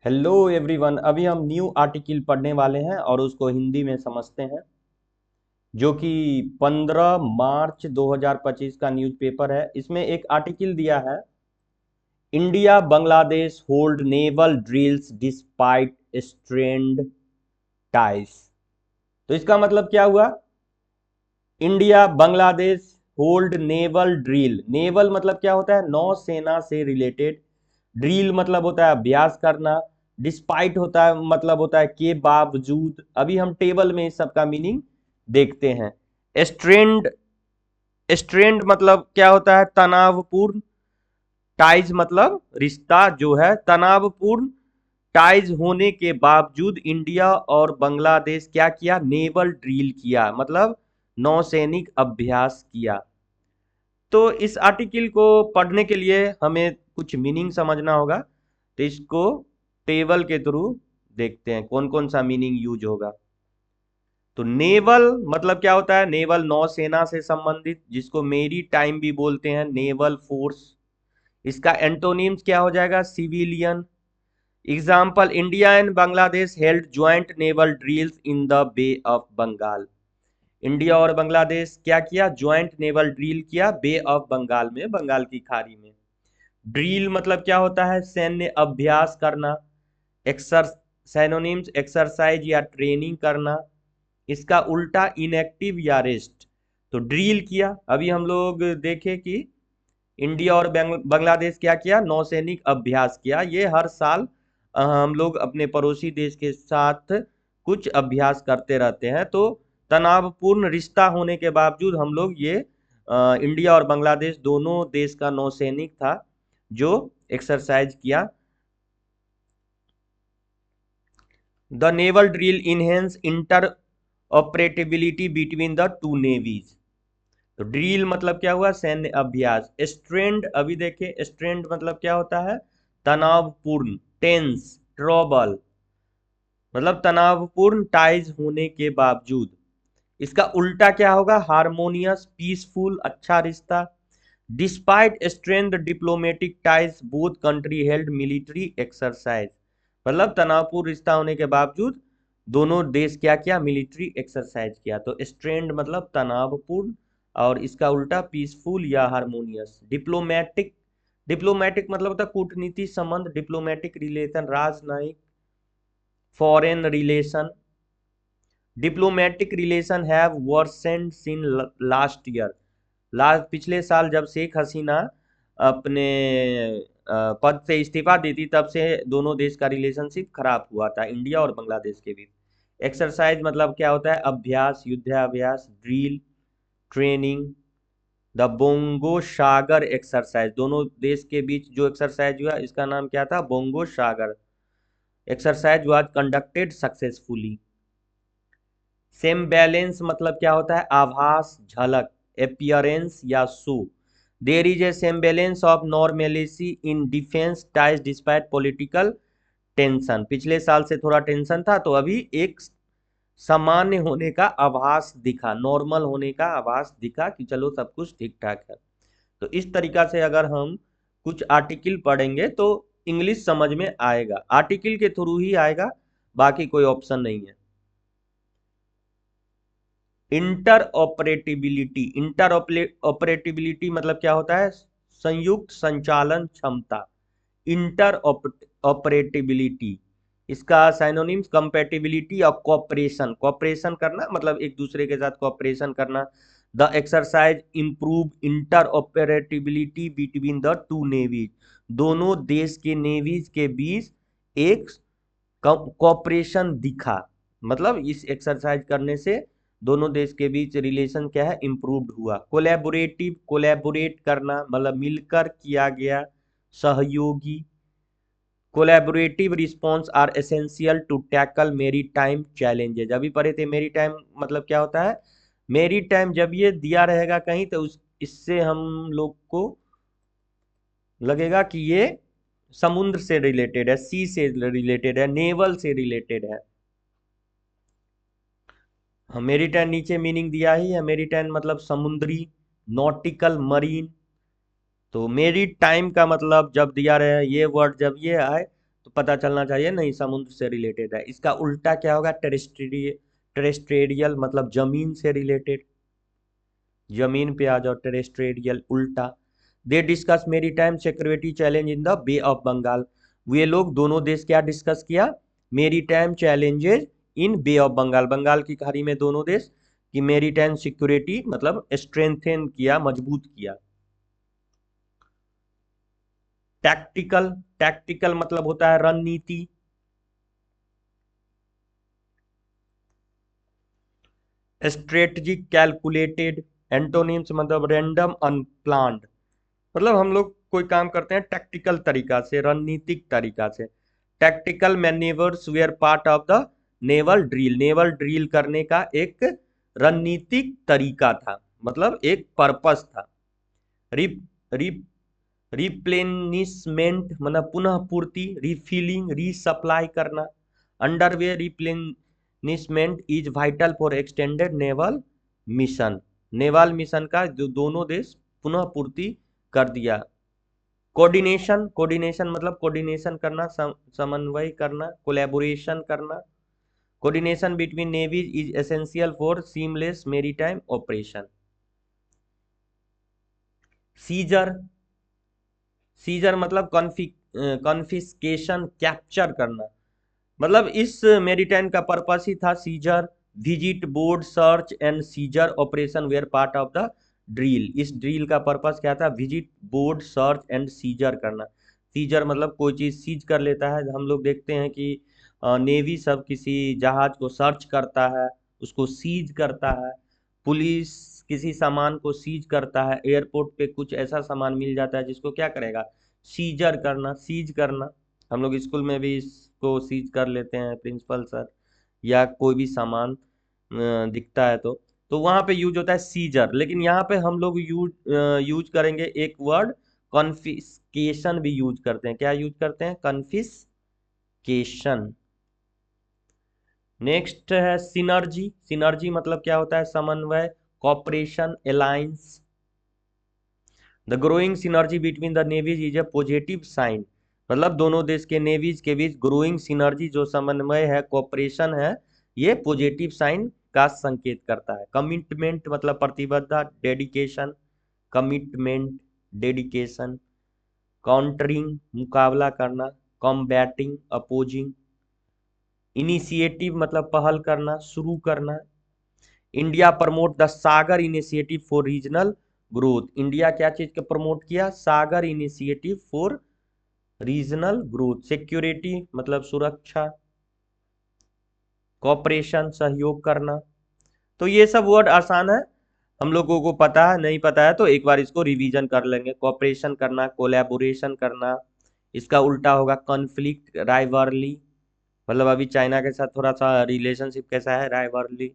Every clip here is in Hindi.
Hello everyone. अभी हम न्यू आर्टिकल पढ़ने वाले हैं और उसको हिंदी में समझते हैं, जो कि 15 मार्च 2025 का न्यूज़पेपर है। इसमें एक आर्टिकल दिया है, India Bangladesh hold naval drills despite strained ties. तो इसका मतलब क्या हुआ? India Bangladesh hold naval drill. Naval मतलब क्या होता है? नौसेना से रिलेटेड। ड्रिल मतलब होता है अभ्यास करना। डिस्पाइट होता है मतलब होता है के बावजूद। अभी हम टेबल में इस सब का मीनिंग देखते हैं। स्ट्रेंड, स्ट्रेंड मतलब क्या होता है? तनावपूर्ण। टाइज मतलब रिश्ता जो है। तनावपूर्ण टाइज होने के बावजूद इंडिया और बांग्लादेश क्या किया? नेवल ड्रिल किया, मतलब नौसैनिक अभ्यास किया। तो इस आर्टिकल को पढ़ने के लिए हमें कुछ मीनिंग समझना होगा, तो इसको टेबल के थ्रू देखते हैं कौन कौन सा मीनिंग यूज होगा। तो नेवल मतलब क्या होता है? नेवल नौसेना से संबंधित, जिसको मेरी टाइम भी बोलते हैं, नेवल फोर्स। इसका एंटोनिम्स क्या हो जाएगा? Civilian. Example, India and Bangladesh held joint naval drills in the bay of Bengal. India और बांग्लादेश क्या किया? ज्वाइंट नेवल ड्रिल किया बे ऑफ बंगाल में, बंगाल की खाड़ी में। ड्रिल मतलब क्या होता है? सैन्य अभ्यास करना। एक्सर सैनोनिम्स, एक्सरसाइज या ट्रेनिंग करना। इसका उल्टा इनएक्टिव या रेस्ट। तो ड्रिल किया, अभी हम लोग देखे कि इंडिया और बांग्लादेश क्या किया? नौसैनिक अभ्यास किया। ये हर साल हम लोग अपने पड़ोसी देश के साथ कुछ अभ्यास करते रहते हैं। तो तनावपूर्ण रिश्ता होने के बावजूद हम लोग ये इंडिया और बांग्लादेश दोनों देश का नौसैनिक था जो एक्सरसाइज किया। The naval drill enhance interoperability between the two navies. तो ड्रिल मतलब क्या हुआ? सैन्य अभ्यास। स्ट्रेंड, अभी देखे स्ट्रेंड मतलब क्या होता है? तनावपूर्ण। टेंस, ट्रबल, मतलब तनावपूर्ण टाइज होने के बावजूद। इसका उल्टा क्या होगा? हारमोनियस, पीसफुल, अच्छा रिश्ता। Despite strength diplomatic ties both country held military exercise. मतलब तनावपूर्ण रिश्ता होने के बावजूद दोनों देश क्या किया? मिलिट्री एक्सरसाइज किया। तो स्ट्रेंड मतलब तनावपूर्ण, और इसका उल्टा पीसफुल या हारमोनियस। डिप्लोमेटिक, डिप्लोमेटिक मतलब होता है कूटनीति संबंध। डिप्लोमेटिक रिलेशन, राजनयिक, foreign relation. Diplomatic relation have worsened since last year. Last पिछले साल जब शेख हसीना अपने पद से इस्तीफा दी थी, तब से दोनों देश का रिलेशनशिप खराब हुआ था, इंडिया और बांग्लादेश के बीच। एक्सरसाइज मतलब क्या होता है? अभ्यास, युद्धाभ्यास, drill, training. The bongo Sagar exercise, दोनों देश के बीच जो एक्सरसाइज हुआ इसका नाम क्या था? Bongo Sagar exercise was conducted successfully. Semblance मतलब क्या होता है? आभास, झलक, एपियरेंस या show. There is a semblance of normalcy in defence ties despite political tension. पिछले साल से थोड़ा टेंशन था, तो अभी एक सामान्य होने का आभास दिखा, नॉर्मल होने का आभास दिखा कि चलो सब कुछ ठीक ठाक है। तो इस तरीका से अगर हम कुछ आर्टिकल पढ़ेंगे तो इंग्लिश समझ में आएगा। आर्टिकल के थ्रू ही आएगा, बाकी कोई ऑप्शन नहीं है। इंटर ऑपरेटिबिलिटी, इंटर ऑपरेटिबिलिटी मतलब क्या होता है? संयुक्त संचालन क्षमता। इंटर ऑपरेटिबिलिटी, इसका साइनोनिम्स कंपैटिबिलिटी और कॉपरेशन। कॉपरेशन करना मतलब एक दूसरे के साथ कॉपरेशन करना। The exercise improve interoperability between the two navies. दोनों देश के नेवीज के बीच एक कॉपरेशन दिखा, मतलब इस एक्सरसाइज करने से दोनों देश के बीच रिलेशन क्या है? इम्प्रूव्ड हुआ। कोलैबोरेटिव, कोलैबोरेट करना मतलब मिलकर किया गया, सहयोगी। Collaborative response are essential to tackle maritime challenges. अभी पढ़े थे मेरी टाइम मतलब क्या होता है? मेरी टाइम जब ये दिया रहेगा कहीं, तो उस इससे हम लोग को लगेगा कि ये समुद्र से रिलेटेड है, सी से रिलेटेड है, नेवल से रिलेटेड है। मेरीटाइन नीचे मीनिंग दिया ही है। मेरीटाइन मतलब समुद्री, नॉटिकल, मरीन। तो मेरी टाइम का मतलब जब दिया रहे ये वर्ड जब ये आए, पता चलना चाहिए, नहीं समुद्र से रिलेटेड है। इसका उल्टा क्या होगा, टेरेस्ट्रेरियल मतलब जमीन से रिलेटेड, जमीन पे आ जाओ, टेरेस्ट्रेरियल उल्टा। They discuss maritime security challenge in the bay of Bengal. वे लोग दोनों देश क्या डिस्कस किया, maritime challenges in bay of Bengal, Bengal की खाड़ी में दोनों देश की मेरीटाइम सिक्योरिटी मतलब स्ट्रेंथेन किया, मजबूत किया। टैक्टिकल, टैक्टिकल मतलब होता है रणनीति। स्ट्रेटजिक कैलकुलेटेड, एंटोनिम्स मतलब रैंडम अनप्लान्ड, मतलब हम लोग कोई काम करते हैं टैक्टिकल तरीका से, रणनीतिक तरीका से। Tactical manoeuvres were part of the naval drill, naval drill करने का एक रणनीतिक तरीका था, मतलब एक पर्पस था। रिप रिप रिप्लेनिशमेंट मतलब पुनः पूर्ति, रिफिलिंग रीसप्लाई करना। Underway replenishment is vital for extended naval mission, naval mission का जो दोनों देश पुनः पूर्ति कर दिया। कोऑर्डिनेशन, कोऑर्डिनेशन मतलब कोऑर्डिनेशन करना, समन्वय करना, कोलैबोरेशन करना। Coordination between navies is essential for seamless maritime operation. Seizure, seizure मतलब कॉन्फिस्केशन, कैप्चर करना, मतलब इस मेरीटाइम का पर्पस ही था seizure. Visit board search and seizure operation were part of the drill, इस ड्रिल का पर्पस क्या था, visit board search and seizure करना। सीजर मतलब कोई चीज सीज कर लेता है, हम लोग देखते हैं कि नेवी सब किसी जहाज को सर्च करता है, उसको सीज करता है। पुलिस किसी सामान को सीज करता है, एयरपोर्ट पे कुछ ऐसा सामान मिल जाता है जिसको क्या करेगा, सीजर करना, सीज करना। हम लोग स्कूल में भी इसको सीज कर लेते हैं प्रिंसिपल सर, या कोई भी सामान दिखता है तो वहां पे यूज होता है सीजर। लेकिन यहाँ पे हम लोग यूज करेंगे एक वर्ड, कॉन्फिस्केशन भी यूज करते हैं। क्या यूज करते हैं, कॉन्फिस्केशन। नेक्स्ट है सिनर्जी, सिनर्जी मतलब क्या होता है, समन्वय, cooperation, alliance. The growing synergy between the navies is a positive sign, मतलब दोनों देश के नेवीज के बीच ग्रोइंग सिनर्जी जो समन्वय है, कॉपरेशन है, ये पॉजिटिव साइन का संकेत करता है। कमिटमेंट मतलब प्रतिबद्धता, डेडिकेशन, कमिटमेंट, डेडिकेशन। काउंटरिंग मुकाबला करना, कॉम्बैटिंग अपोजिंग। इनिशिएटिव मतलब पहल करना, शुरू करना। India promote the Sagar initiative for regional growth, India क्या चीज का प्रमोट किया, Sagar initiative for regional growth. Security मतलब सुरक्षा, कॉपरेशन सहयोग करना। तो ये सब वर्ड आसान है, हम लोगों को पता है, नहीं पता है तो एक बार इसको रिवीजन कर लेंगे। कॉपरेशन करना, कोलैबोरेशन करना, इसका उल्टा होगा कॉन्फ्लिक्ट, राइवरली, मतलब अभी चाइना के साथ थोड़ा सा रिलेशनशिप कैसा है, राइवरली।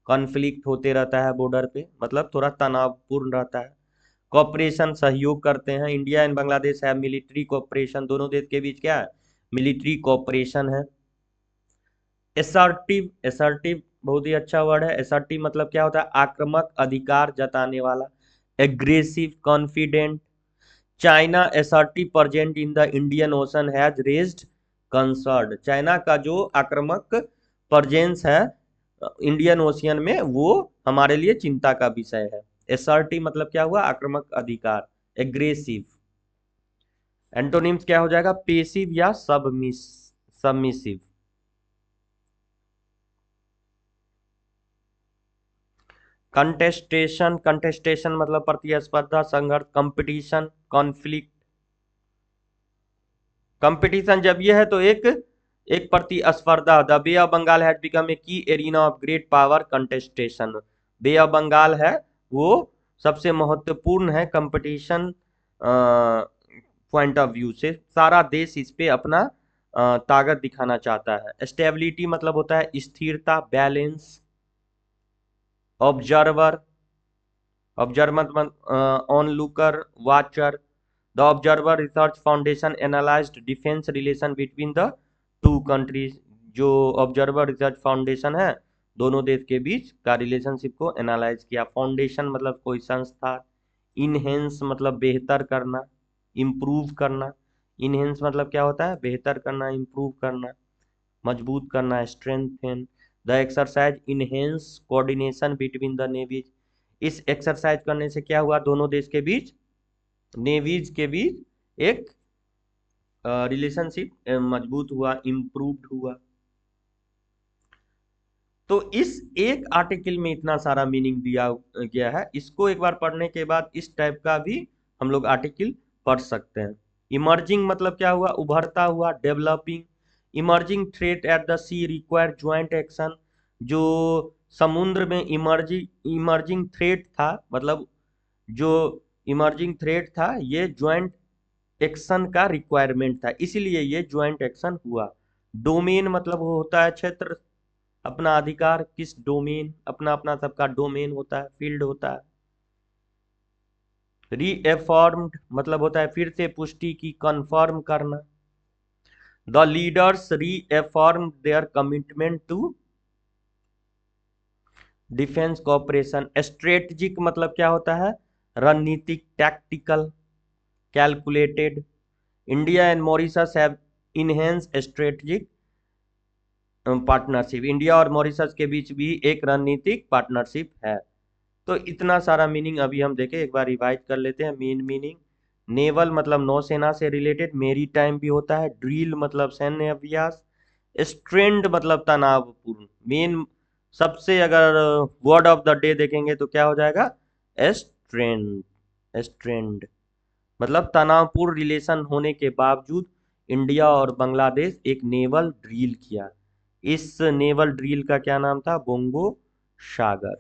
कॉन्फ्लिक्ट होते रहता है बॉर्डर पे, मतलब थोड़ा तनावपूर्ण रहता है। कॉपरेशन सहयोग करते हैं, इंडिया एंड बांग्लादेश है मिलिट्री कॉपरेशन, दोनों देश के बीच क्या है, मिलिट्री कॉपरेशन है। एसर्टिव, एसर्टिव बहुत ही अच्छा वर्ड है। एसर्टिव मतलब क्या होता है, आक्रामक, अधिकार जताने वाला। Aggressive, confident. China assertive present in the Indian ocean has raised concern, China का जो आक्रामक प्रेजेंस है इंडियन ओशियन में वो हमारे लिए चिंता का विषय है। एसर्टिव मतलब क्या हुआ, आक्रामक, अधिकार। एग्रेसिव, एंटोनिम्स क्या हो जाएगा, पेसिव या सबमिसिव। कंटेस्टेशन, कंटेस्टेशन मतलब प्रतिस्पर्धा, संघर्ष, कंपटीशन, कॉन्फ्लिक्ट। कंपटीशन जब ये है तो एक एक प्रतिस्पर्धा। The bay of Bengal has become a key arena of great power contestation, bay of Bengal है वो सबसे महत्वपूर्ण है कंपटीशन पॉइंट ऑफ व्यू से, सारा देश इस पे अपना ताकत दिखाना चाहता है। स्टेबिलिटी मतलब होता है स्थिरता, balance. Observer, observer onlooker, watcher. The Observer Research Foundation analysed defence relation between the two countries, जो ऑब्जर्वर रिसर्च फाउंडेशन है दोनों देश के बीच का रिलेशनशिप को एनालाइज किया। फाउंडेशन मतलब कोई संस्था। इनहेंस मतलब बेहतर करना, इम्प्रूव करना। इनहेंस मतलब क्या होता है? बेहतर करना, इम्प्रूव करना, मजबूत करना, strengthen. The exercise enhance coordination between the navies. इस एक्सरसाइज करने से क्या हुआ? दोनों देश के बीच, नेवीज के बीच एक रिलेशनशिप मजबूत हुआ, इम्प्रूव्ड हुआ। तो इस एक आर्टिकल में इतना सारा मीनिंग दिया गया है। इसको एक बार पढ़ने के बाद इस टाइप का भी हम लोग आर्टिकल पढ़ सकते हैं। इमर्जिंग मतलब क्या हुआ? उभरता हुआ, developing. Emerging threat at the sea require joint action. जो समुद्र में इमर्जिंग थ्रेट था, मतलब जो इमर्जिंग थ्रेट था, ये ज्वाइंट एक्शन का रिक्वायरमेंट था, इसीलिए ये ज्वाइंट एक्शन हुआ। डोमेन मतलब वो होता है क्षेत्र, अपना अधिकार। किस डोमेन? अपना अपना सबका डोमेन होता है, फील्ड होता है। रीएफॉर्म्ड मतलब होता है फिर से पुष्टि की, कंफर्म करना। The leaders reaffirm their commitment to defence cooperation. Strategic मतलब क्या होता है? रणनीतिक, tactical, calculated. India and Mauritius have enhance strategic partnership. India और मॉरिशस के बीच भी एक रणनीतिक पार्टनरशिप है। तो इतना सारा मीनिंग अभी हम देखें, एक बार रिवाइज कर लेते हैं। मेन मीनिंग, नेवल मतलब नौसेना से रिलेटेड, मेरी टाइम भी होता है। ड्रिल मतलब सैन्य अभ्यास। स्ट्रेंड मतलब तनावपूर्ण। मेन सबसे अगर वर्ड ऑफ द डे देखेंगे तो क्या हो जाएगा? स्ट्रेंड। स्ट्रेंड मतलब तनावपूर्ण रिलेशन होने के बावजूद इंडिया और बांग्लादेश एक नेवल ड्रिल किया। इस नेवल ड्रिल का क्या नाम था? बोंगो सागर।